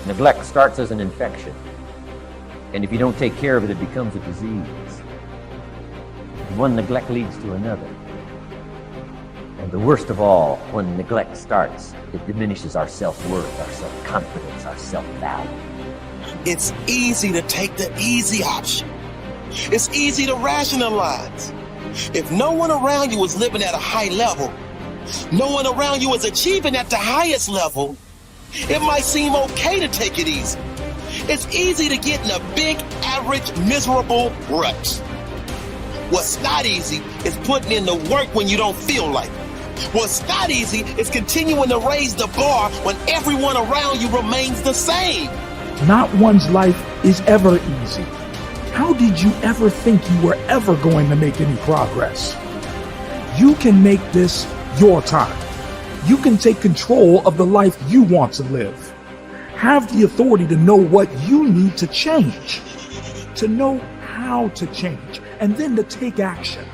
Neglect starts as an infection, and if you don't take care of it, it becomes a disease. And one neglect leads to another. And the worst of all, when neglect starts, it diminishes our self-worth, our self-confidence, our self-value. It's easy to take the easy option. It's easy to rationalize. If no one around you is living at a high level, no one around you is achieving at the highest level, it might seem okay to take it easy. It's easy to get in a big, average, miserable rut. What's not easy is putting in the work when you don't feel like it. What's not easy is continuing to raise the bar when everyone around you remains the same. Not one's life is ever easy. How did you ever think you were ever going to make any progress? You can make this your time. You can take control of the life you want to live. Have the authority to know what you need to change, to know how to change, and then to take action.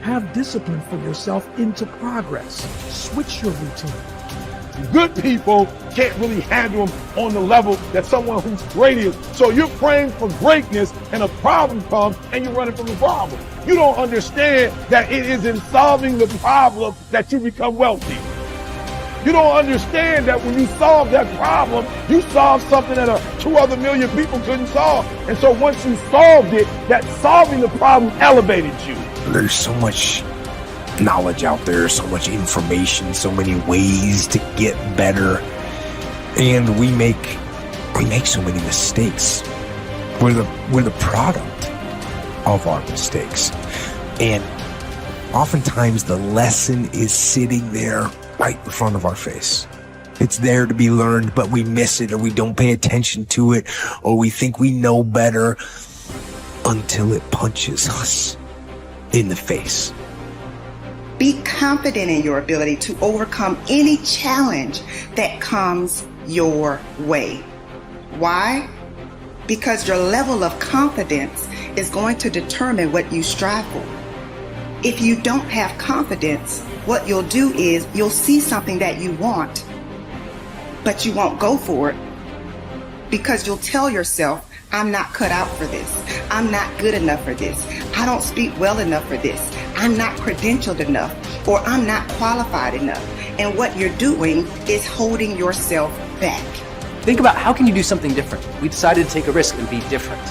Have discipline for yourself into progress. Switch your routine. Good people can't really handle them on the level that someone who's great is. So you're praying for greatness and a problem comes and you're running from the problem. You don't understand that it is in solving the problem that you become wealthy. You don't understand that when you solve that problem, you solve something that 2 other million people couldn't solve. And so once you solved it, that solving the problem elevated you. There's so much knowledge out there, so much information, so many ways to get better, and we make so many mistakes. We're the product of our mistakes, and oftentimes the lesson is sitting there right in front of our face. It's there to be learned, but we miss it, or we don't pay attention to it, or we think we know better until it punches us in the face. Be confident in your ability to overcome any challenge that comes your way. Why? Because your level of confidence is going to determine what you strive for. If you don't have confidence, what you'll do is you'll see something that you want, but you won't go for it because you'll tell yourself, I'm not cut out for this. I'm not good enough for this. I don't speak well enough for this. I'm not credentialed enough, or I'm not qualified enough. And what you're doing is holding yourself back. Think about how can you do something different? We decided to take a risk and be different.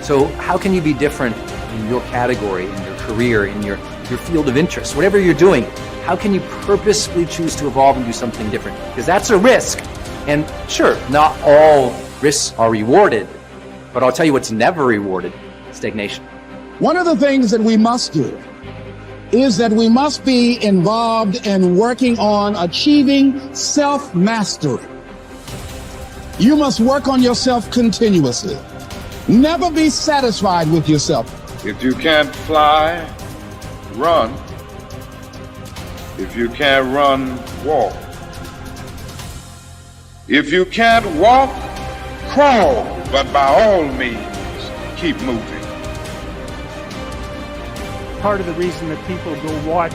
So how can you be different in your category, in your career, in your field of interest, whatever you're doing? How can you purposefully choose to evolve and do something different? Because that's a risk. And sure, not all risks are rewarded, but I'll tell you what's never rewarded: stagnation. One of the things that we must do is that we must be involved in working on achieving self-mastery. You must work on yourself continuously. Never be satisfied with yourself. If you can't fly, run. If you can't run, walk. If you can't walk, crawl. But by all means, keep moving. Part of the reason that people go watch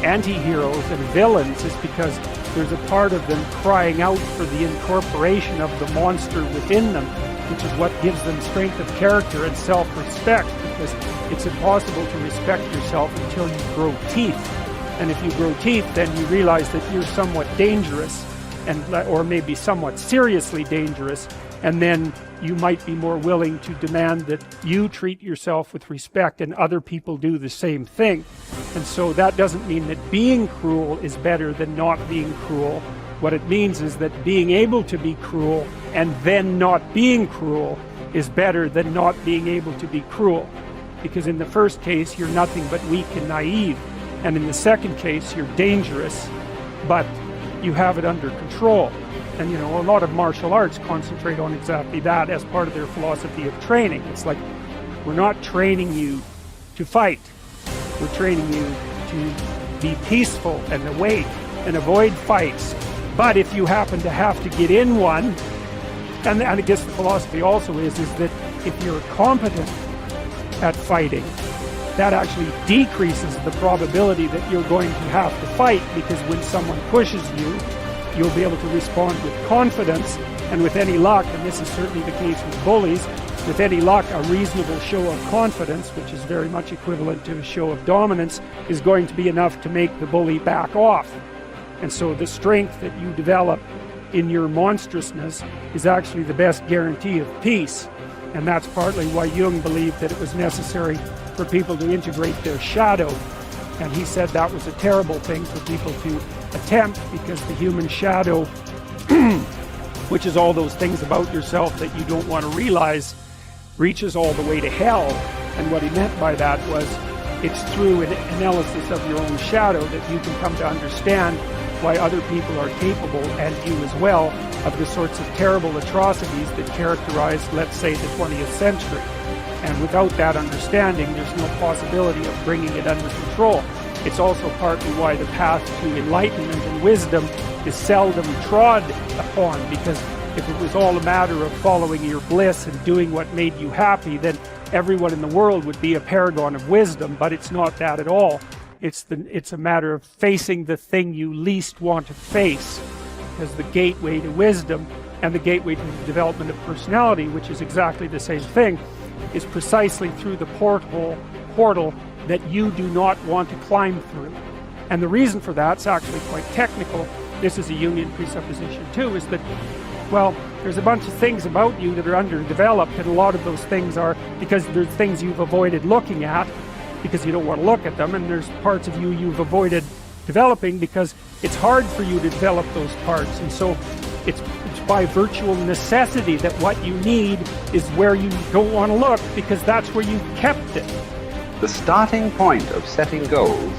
anti-heroes and villains is because there's a part of them crying out for the incorporation of the monster within them, which is what gives them strength of character and self-respect, because it's impossible to respect yourself until you grow teeth. And if you grow teeth, then you realize that you're somewhat dangerous, or maybe somewhat seriously dangerous, and then you might be more willing to demand that you treat yourself with respect and other people do the same thing. And so that doesn't mean that being cruel is better than not being cruel. What it means is that being able to be cruel and then not being cruel is better than not being able to be cruel. Because in the first case, you're nothing but weak and naive. And in the second case, you're dangerous, but you have it under control. And a lot of martial arts concentrate on exactly that as part of their philosophy of training. It's like, we're not training you to fight. We're training you to be peaceful and awake and avoid fights. But if you happen to have to get in one, and I guess the philosophy also is that if you're competent at fighting, that actually decreases the probability that you're going to have to fight, because when someone pushes you, you'll be able to respond with confidence, and with any luck, and this is certainly the case with bullies, with any luck, a reasonable show of confidence, which is very much equivalent to a show of dominance, is going to be enough to make the bully back off. And so the strength that you develop in your monstrousness is actually the best guarantee of peace. And that's partly why Jung believed that it was necessary for people to integrate their shadow. And he said that was a terrible thing for people to attempt, because the human shadow, which is all those things about yourself that you don't want to realize, reaches all the way to hell. And what he meant by that was, it's through an analysis of your own shadow that you can come to understand why other people are capable, and you as well, of the sorts of terrible atrocities that characterized, let's say, the 20th century. And without that understanding, there's no possibility of bringing it under control. It's also partly why the path to enlightenment and wisdom is seldom trod upon, because if it was all a matter of following your bliss and doing what made you happy, then everyone in the world would be a paragon of wisdom. But it's not that at all. It's a matter of facing the thing you least want to face, as the gateway to wisdom and the gateway to the development of personality, which is exactly the same thing, is precisely through the portal that you do not want to climb through. And the reason for that's actually quite technical. This is a Jungian presupposition too, is that, well, there's a bunch of things about you that are underdeveloped, and a lot of those things are because there's things you've avoided looking at because you don't want to look at them, and there's parts of you you've avoided developing because it's hard for you to develop those parts. And so it's by virtual necessity that what you need is where you don't want to look, because that's where you kept it. The starting point of setting goals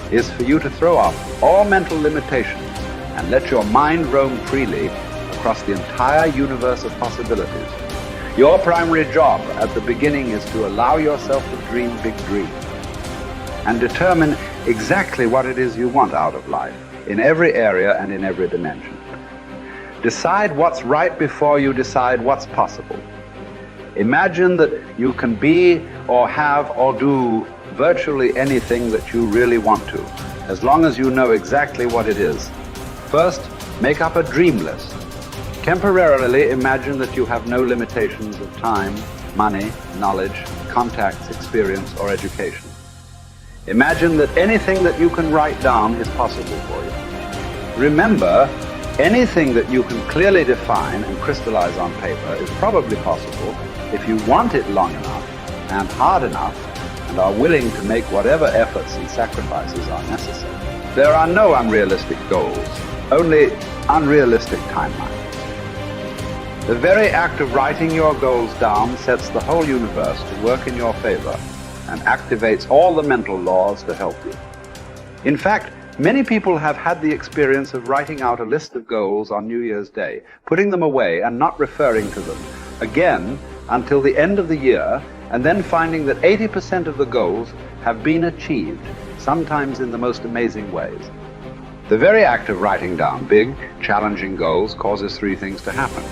is for you to throw off all mental limitations and let your mind roam freely across the entire universe of possibilities. Your primary job at the beginning is to allow yourself to dream big dreams and determine exactly what it is you want out of life, in every area and in every dimension. Decide what's right before you decide what's possible. Imagine that you can be or have or do virtually anything that you really want to, as long as you know exactly what it is. First, make up a dream list. Temporarily imagine that you have no limitations of time, money, knowledge, contacts, experience, or education. Imagine that anything that you can write down is possible for you. Remember, anything that you can clearly define and crystallize on paper is probably possible if you want it long enough and hard enough and are willing to make whatever efforts and sacrifices are necessary. There are no unrealistic goals, only unrealistic timelines. The very act of writing your goals down sets the whole universe to work in your favor and activates all the mental laws to help you. In fact, many people have had the experience of writing out a list of goals on New Year's Day, putting them away and not referring to them again until the end of the year, and then finding that 80% of the goals have been achieved, sometimes in the most amazing ways. The very act of writing down big, challenging goals causes three things to happen.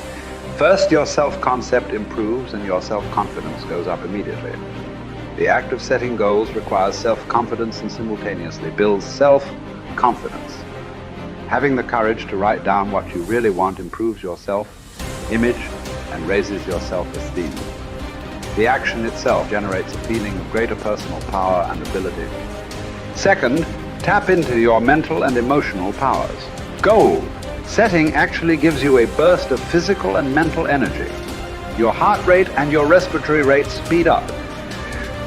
First, your self-concept improves and your self-confidence goes up immediately. The act of setting goals requires self-confidence and simultaneously builds self-confidence. Having the courage to write down what you really want improves your self-image and raises your self-esteem. The action itself generates a feeling of greater personal power and ability. Second, tap into your mental and emotional powers. Goal setting actually gives you a burst of physical and mental energy. Your heart rate and your respiratory rate speed up.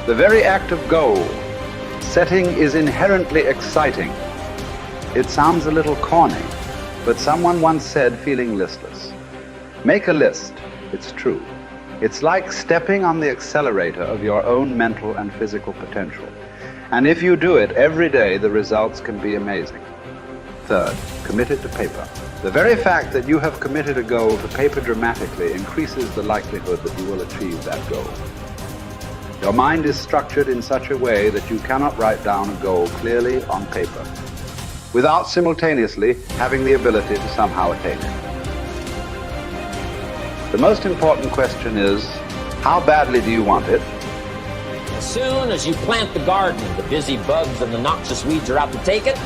The very act of goal setting is inherently exciting. It sounds a little corny, but someone once said, feeling listless. Make a list. It's true. It's like stepping on the accelerator of your own mental and physical potential. And if you do it every day, the results can be amazing. Third, commit it to paper. The very fact that you have committed a goal to paper dramatically increases the likelihood that you will achieve that goal. Your mind is structured in such a way that you cannot write down a goal clearly on paper without simultaneously having the ability to somehow attain it. The most important question is, how badly do you want it? As soon as you plant the garden, the busy bugs and the noxious weeds are out to take it.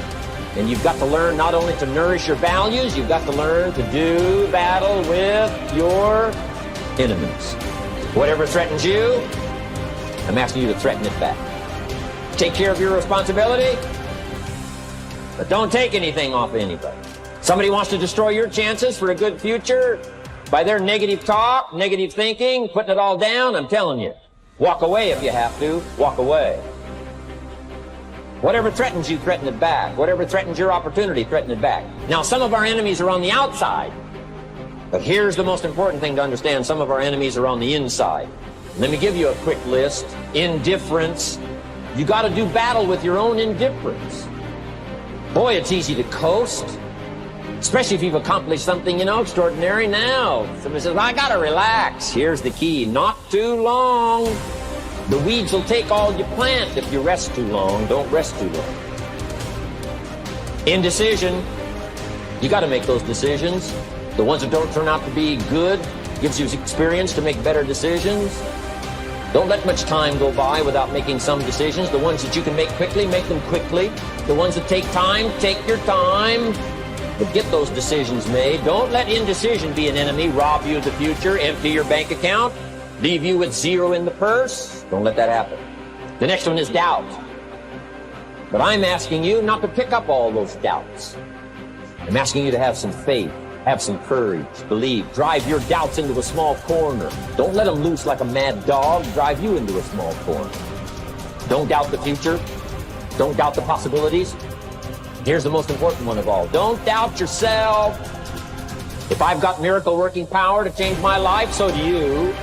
And you've got to learn not only to nourish your values, you've got to learn to do battle with your enemies. Whatever threatens you, I'm asking you to threaten it back. Take care of your responsibility, but don't take anything off of anybody. Somebody wants to destroy your chances for a good future by their negative talk, negative thinking, putting it all down. I'm telling you, walk away if you have to. Walk away. Whatever threatens you, threaten it back. Whatever threatens your opportunity, threaten it back. Now, some of our enemies are on the outside, but here's the most important thing to understand. Some of our enemies are on the inside. Let me give you a quick list. Indifference. You got to do battle with your own indifference. Boy, it's easy to coast, especially if you've accomplished something, extraordinary. Now, somebody says, I got to relax. Here's the key. Not too long. The weeds will take all you plant if you rest too long. Don't rest too long. Indecision. You got to make those decisions. The ones that don't turn out to be good gives you experience to make better decisions. Don't let much time go by without making some decisions. The ones that you can make quickly, make them quickly. The ones that take time, take your time. But get those decisions made. Don't let indecision be an enemy, rob you of the future, empty your bank account, leave you with zero in the purse. Don't let that happen. The next one is doubt. But I'm asking you not to pick up all those doubts. I'm asking you to have some faith. Have some courage, believe, drive your doubts into a small corner. Don't let them loose like a mad dog, drive you into a small corner. Don't doubt the future. Don't doubt the possibilities. Here's the most important one of all. Don't doubt yourself. If I've got miracle working power to change my life, so do you.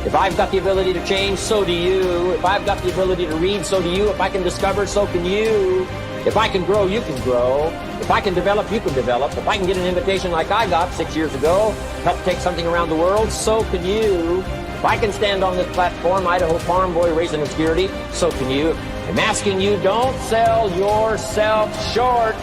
If I've got the ability to change, so do you. If I've got the ability to read, so do you. If I can discover, so can you. If I can grow, you can grow. If I can develop, you can develop. If I can get an invitation like I got 6 years ago, help take something around the world, so can you. If I can stand on this platform, Idaho farm boy raising obscurity, so can you. I'm asking you, don't sell yourself short.